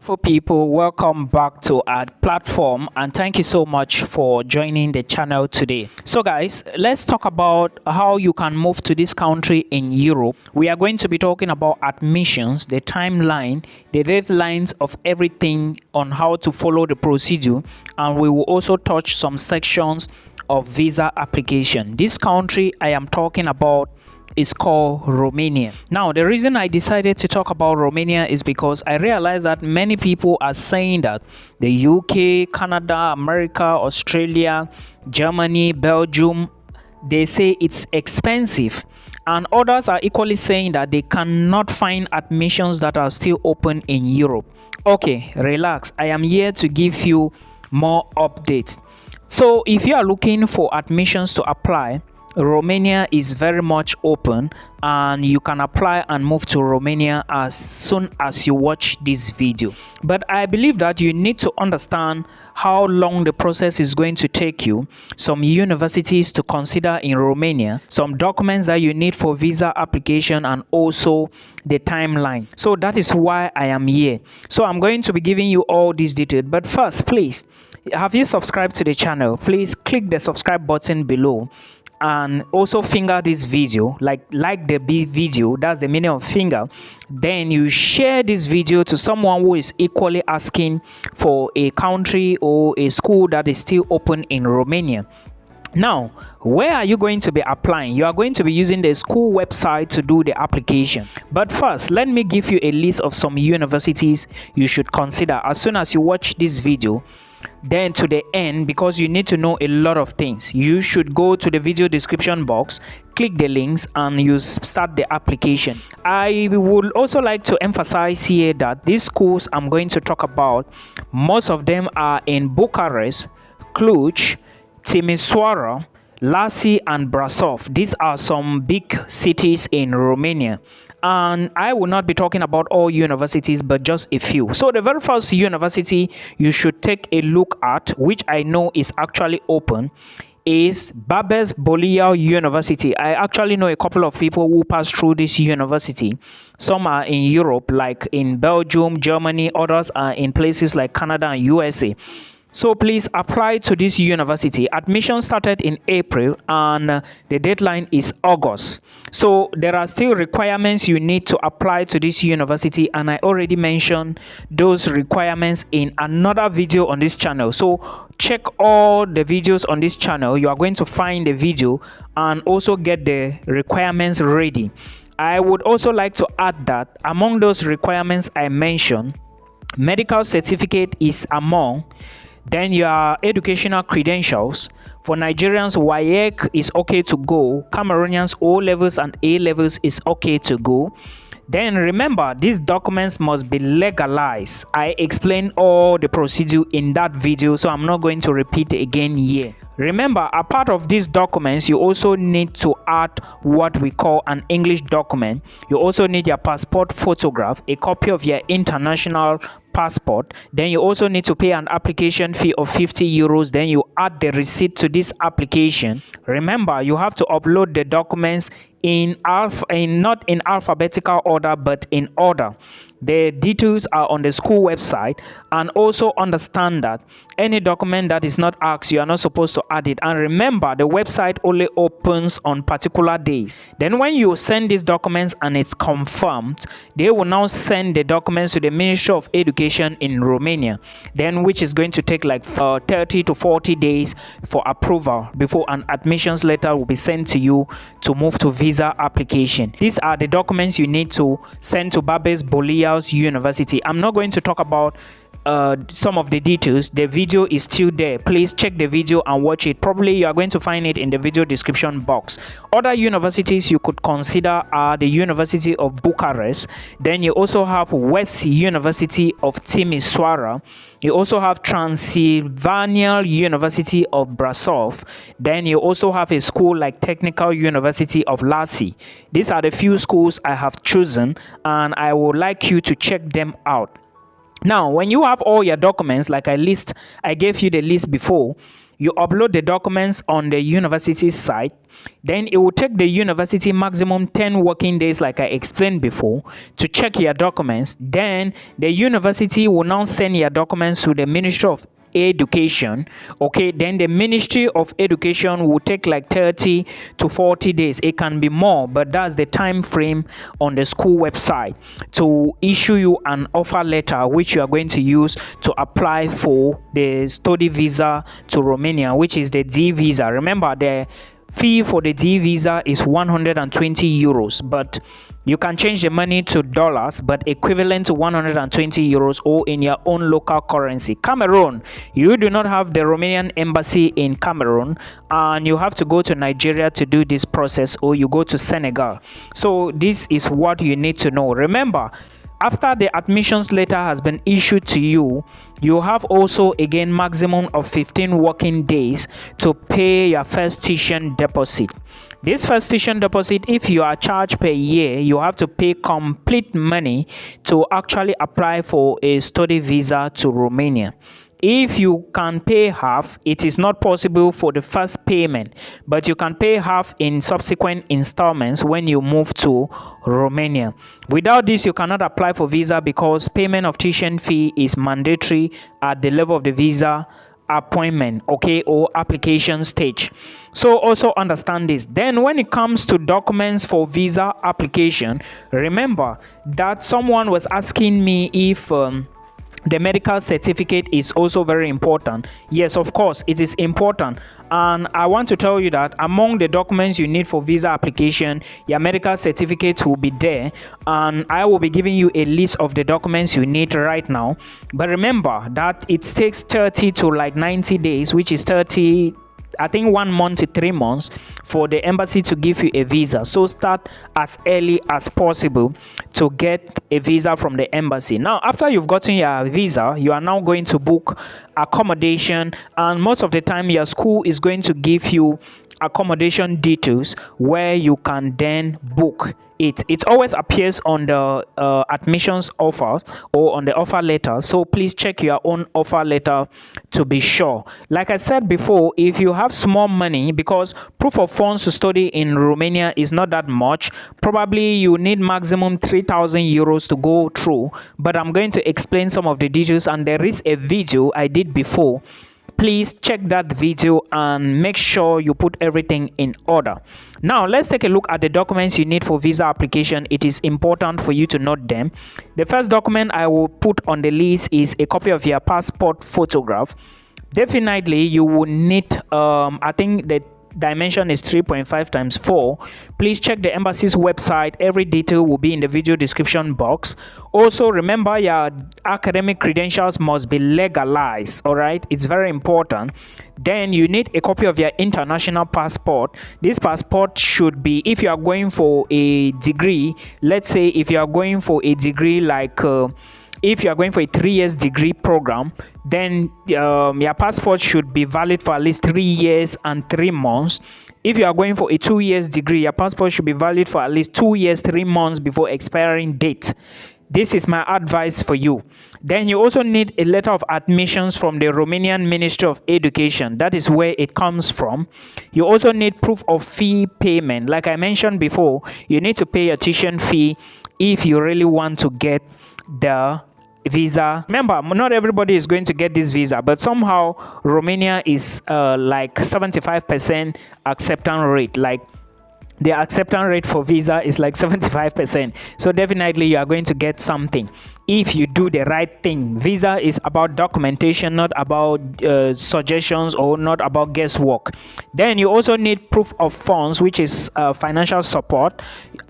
For people, welcome back to our platform and thank you so much for joining the channel today. So guys, let's talk about how you can move to this country in Europe. We are going to be talking about admissions, the timeline, the deadlines of everything on how to follow the procedure, and we will also touch some sections of visa application. This country I am talking about is called Romania. Now, the reason I decided to talk about Romania is because I realized that many people are saying that the UK, Canada, America, Australia, Germany, Belgium, they say it's expensive. And others are equally saying that they cannot find admissions that are still open in Europe. Okay, relax. I am here to give you more updates. So if you are looking for admissions to apply, Romania is very much open and you can apply and move to Romania as soon as you watch this video. But I believe that you need to understand how long the process is going to take you, some universities to consider in Romania, some documents that you need for visa application, and also the timeline. So that is why I am here. So I'm going to be giving you all these details. But first, please, have you subscribed to the channel? Please click the subscribe button below and also finger this video, like the video, that's the meaning of finger. Then you share this video to someone who is equally asking for a country or a school that is still open in Romania. Now, where are you going to be applying? You are going to be using the school website to do the application. But first, let me give you a list of some universities you should consider as soon as you watch this video. Then to the end, because you need to know a lot of things, you should go to the video description box, click the links, and you start the application. I would also like to emphasize here that these schools I'm going to talk about, most of them are in Bucharest, Cluj, Timisoara, Iași, and Brasov. These are some big cities in Romania. And I will not be talking about all universities, but just a few. So the very first university you should take a look at, which I know is actually open, is Babes Bolyai University. I actually know a couple of people who passed through this university. Some are in Europe, like in Belgium, Germany. Others are in places like Canada and USA. So please apply to this university. Admission started in April and the deadline is August. So there are still requirements you need to apply to this university, and I already mentioned those requirements in another video on this channel. So check all the videos on this channel. You are going to find the video and also get the requirements ready. I would also like to add that among those requirements I mentioned, medical certificate is among. Then your educational credentials. For Nigerians, WAEC is okay to go. Cameroonians, O levels and A levels is okay to go. Then remember, these documents must be legalized. I explained all the procedure in that video, so I'm not going to repeat again here. Remember, a part of these documents, you also need to add what we call an English document. You also need your passport photograph, a copy of your international passport. Then you also need to pay an application fee of 50 euros. Then you add the receipt to this application. Remember, you have to upload the documents not in alphabetical order, but in order. The details are on the school website. And also understand that any document that is not asked, you are not supposed to add it. And remember, the website only opens on particular days. Then when you send these documents and it's confirmed, they will now send the documents to the Ministry of Education in Romania, then which is going to take like 30 to 40 days for approval before an admissions letter will be sent to you to move to visa application. These are the documents you need to send to Babes Bolyai University. I'm not going to talk about some of the details. The video is still there. Please check the video and watch it. Probably you are going to find it in the video description box. Other universities you could consider are the University of Bucharest. Then you also have West University of Timisoara. You also have Transylvania University of Brasov. Then you also have a school like Technical University of Iași. These are the few schools I have chosen, and I would like you to check them out. Now, when you have all your documents, like I gave you the list before, you upload the documents on the university site. Then it will take the university maximum 10 working days, like I explained before, to check your documents. Then the university will now send your documents to the Ministry of Education. Okay, then the Ministry of Education will take like 30 to 40 days. It can be more, but that's the time frame on the school website to issue you an offer letter, which you are going to use to apply for the study visa to Romania, which is the D visa. Remember, the fee for the D visa is 120 euros, but you can change the money to dollars, but equivalent to 120 euros or in your own local currency. Cameroon, you do not have the Romanian embassy in Cameroon, and you have to go to Nigeria to do this process, or you go to Senegal. So this is what you need to know. Remember, after the admissions letter has been issued to you, you have also again maximum of 15 working days to pay your first tuition deposit. This first tuition deposit, if you are charged per year, you have to pay complete money to actually apply for a study visa to Romania. If you can pay half, it is not possible for the first payment, but you can pay half in subsequent installments when you move to Romania. Without this, you cannot apply for visa because payment of tuition fee is mandatory at the level of the visa appointment, okay, or application stage. So also understand this. Then when it comes to documents for visa application, remember that someone was asking me if the medical certificate is also very important. Yes, of course, it is important. And I want to tell you that among the documents you need for visa application, your medical certificate will be there. And I will be giving you a list of the documents you need right now. But remember that it takes 30 to like 90 days, which is 30, I think 1 month to 3 months for the embassy to give you a visa. So start as early as possible to get a visa from the embassy. Now, after you've gotten your visa, you are now going to book accommodation, and most of the time your school is going to give you accommodation details where you can then book it. It always appears on the admissions offers or on the offer letter, so please check your own offer letter to be sure. Like I said before, if you have small money, because proof of funds to study in Romania is not that much, probably you need maximum 3,000 euros to go through, but I'm going to explain some of the details, and there is a video I did before. Please check that video and make sure you put everything in order. Now let's take a look at the documents you need for visa application. It is important for you to note them. The first document I will put on the list is a copy of your passport photograph. Definitely you will need I think the dimension is 3.5 times 4. Please check the embassy's website. Every detail will be in the video description box. Also remember, your academic credentials must be legalized. All right, it's very important. Then you need a copy of your international passport. This passport should be, if you are going for a degree, let's say if you are going for a degree like if you are going for a 3 years degree program, then your passport should be valid for at least 3 years and 3 months. If you are going for a 2 years degree, your passport should be valid for at least 2 years 3 months before expiring date. This is my advice for you. Then you also need a letter of admissions from the Romanian Ministry of Education. That is where it comes from. You also need proof of fee payment. Like I mentioned before, you need to pay your tuition fee if you really want to get the visa. Remember, not everybody is going to get this visa, but somehow Romania is like 75% acceptance rate. Like the acceptance rate for visa is like 75%. So definitely you are going to get something if you do the right thing. Visa is about documentation, not about suggestions or not about guesswork. Then you also need proof of funds, which is financial support.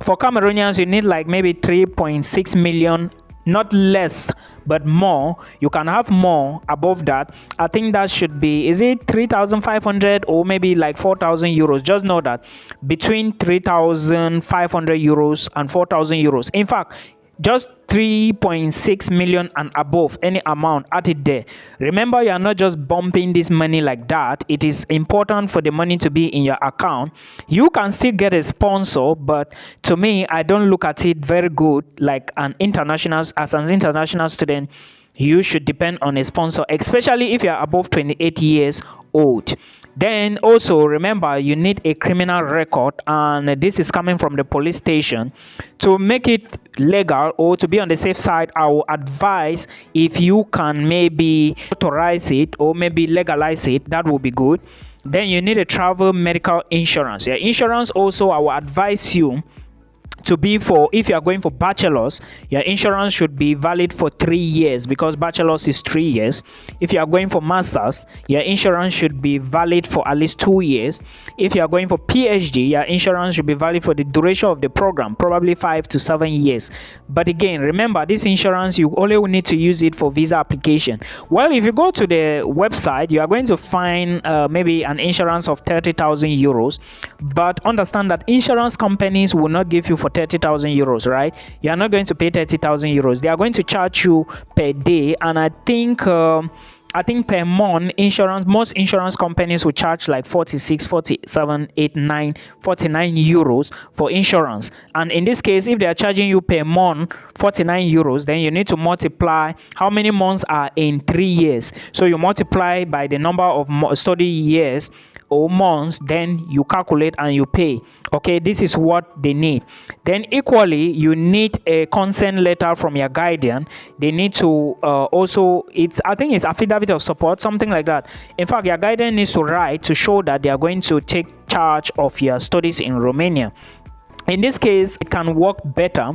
For Cameroonians, you need like maybe 3.6 million, not less but more. You can have more above that. I think that should be, is it 3,500 or maybe like 4,000 euros? Just know that between 3,500 euros and 4,000 euros. In fact, just 3.6 million and above, any amount, add it there. Remember, you are not just bumping this money like that. It is important for the money to be in your account. You can still get a sponsor, but to me, I don't look at it very good. Like as an international student, you should depend on a sponsor, especially if you are above 28 years old. Then also remember, you need a criminal record, and this is coming from the police station. To make it legal or to be on the safe side, I will advise if you can maybe authorize it or maybe legalize it, that will be good. Then you need a travel medical insurance. Your insurance also, I will advise you to be for, if you are going for bachelors, your insurance should be valid for 3 years, because bachelors is 3 years. If you are going for masters, your insurance should be valid for at least 2 years. If you are going for PhD, your insurance should be valid for the duration of the program, probably 5 to 7 years. But again, remember, this insurance, you only need to use it for visa application. Well, if you go to the website, you are going to find maybe an insurance of 30,000 euros, but understand that insurance companies will not give you for 30,000 euros, right? You are not going to pay 30,000 euros. They are going to charge you per day, and I think per month, most insurance companies will charge like 46, 47, 89, 49 euros for insurance. And in this case, if they are charging you per month 49 euros, then you need to multiply how many months are in 3 years. So you multiply by the number of study years or months, then you calculate and you pay. Okay, this is what they need. Then equally, you need a consent letter from your guardian. They need to also, I think it's affidavit of support, something like that. In fact, your guardian needs to write to show that they are going to take charge of your studies in Romania. In this case, it can work better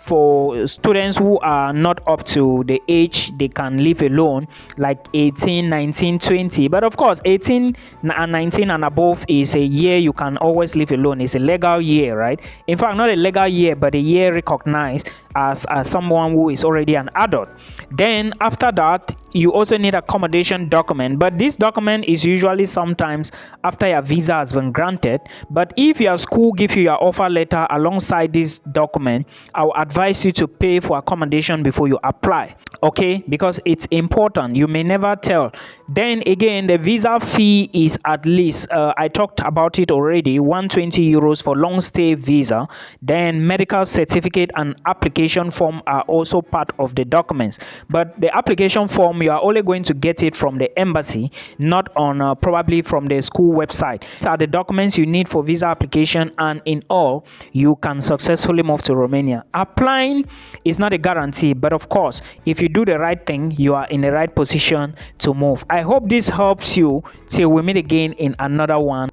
for students who are not up to the age they can live alone, like 18, 19, 20. But of course, 18 and 19 and above is a year you can always live alone. It's a legal year, right? In fact, not a legal year, but a year recognized as someone who is already an adult. Then after that, you also need accommodation document, but this document is usually sometimes after your visa has been granted. But if your school gives you your offer letter alongside this document, I will advise you to pay for accommodation before you apply, okay, because it's important. You may never tell. Then again, the visa fee is at least I talked about it already, 120 euros for long stay visa. Then medical certificate and application form are also part of the documents, but the application form, you are only going to get it from the embassy, not on probably from the school website. These are the documents you need for visa application, and in all, you can successfully move to Romania. Applying is not a guarantee, but of course, if you do the right thing, you are in the right position to move. I hope this helps you. Till we meet again in another one.